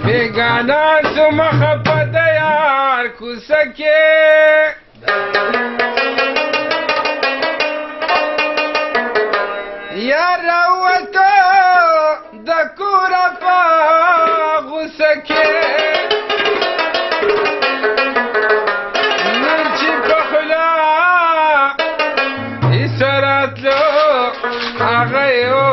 بیگانا سمخ پد یار کوسکے یار راوتو دکورا پا غسکے ننچی پخلا اسرات لو آغیو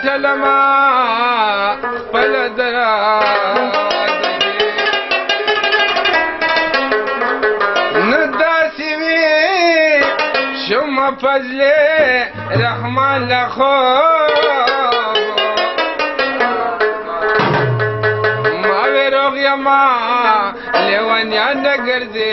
چلما پلدرا نداسی وی شما فضل رحمان لخو ماوی روغ یما لیوانیان نگرزی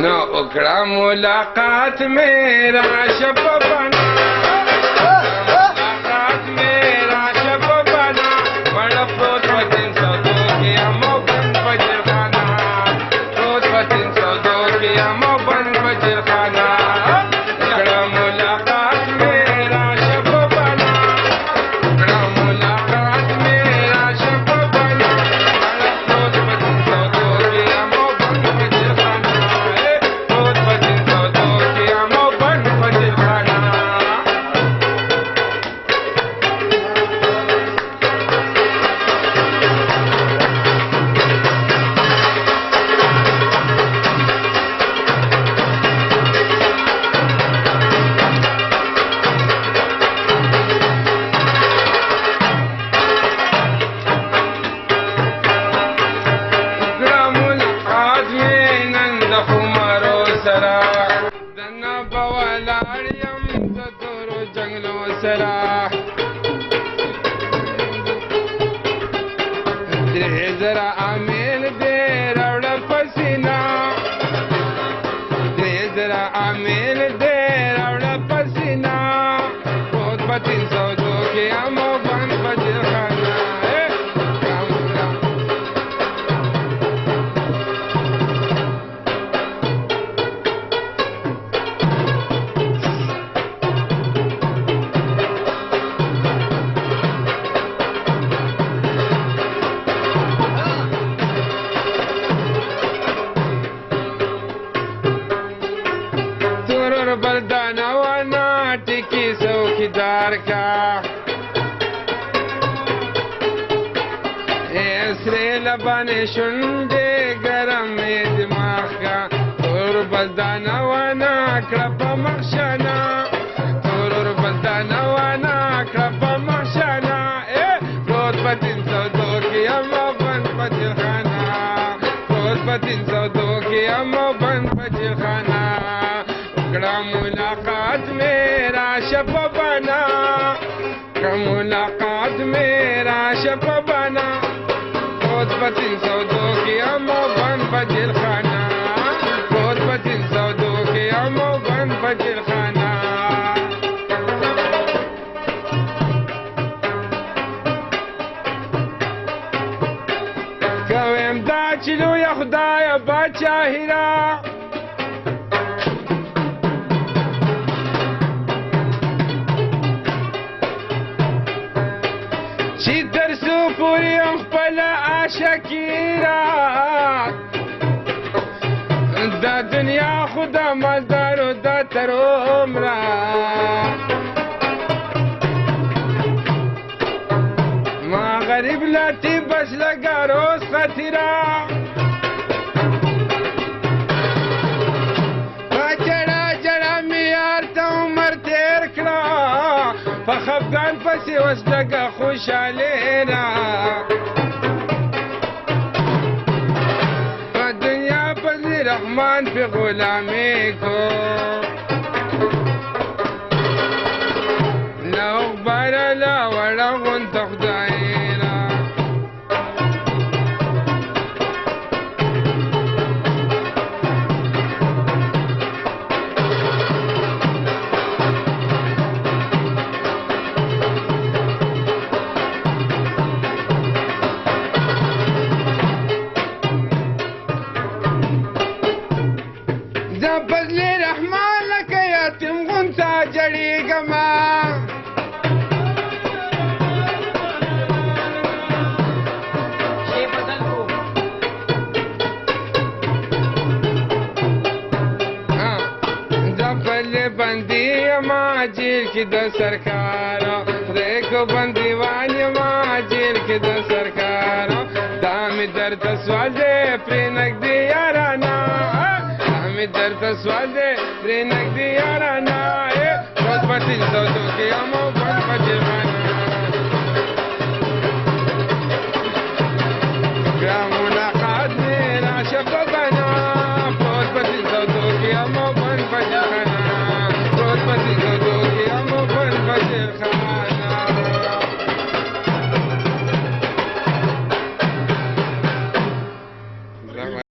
نو اکڑا ملاقات میرا شب بنا ملاقات میرا شب بنا بڑا پروت وطن سودو کی امو بن بجر خانہ پروت وطن سودو کی امو بن بجر خانہ اکڑا ملاقات میرا شب بنا اکڑا ملاقات میرا شب بنا بڑا پروت وطن سودو کی امو بن بجر خانہ ذرا آمین دے روڑا پسینا دے ذرا آمین دے روڑا پسینا بہت بطن سودو کے امو بن بجر خانہ بردانا وانا ٹکی سوکھدار کا اسرے لبانے شنڈے گرم دماغ کا تور بردانا وانا کڑپا مخشانا تور بردانا وانا کڑپا مخشانا روز بطن سودو کی امو بن بجر خانہ روز بطن سودو کی امو بن بجر خانہ اکڑا ملاقات میرا شب بنا ملاقات میرا شب بنا روز بطن سودو کی امو بن بجر خانہ روز بطن سودو کی امو بن بجر خانہ کویم دا چلو یا خدای باچاہیرا چی درسو پوری اخپل آشکیرا دا دنیا خدا مالدارو دا ترومرا ما غریب لاتی بس لگا روز خطیرا چڑا چڑا میار تا عمر تیر کڑا فخفگان پسی وسلگا خوشالینا دنیا پسی رحمان پی غلامی کو لو بارلا ورغن تخدائینا فضل رحمان لکه یتیم غونڅه جړېږمه بندی ما جیل کی د سرکار دیکھو بندیوان ما جیل کی د سرکار دامی درد سوازے پرینک دی یارانا دامی درد سوازے پرینک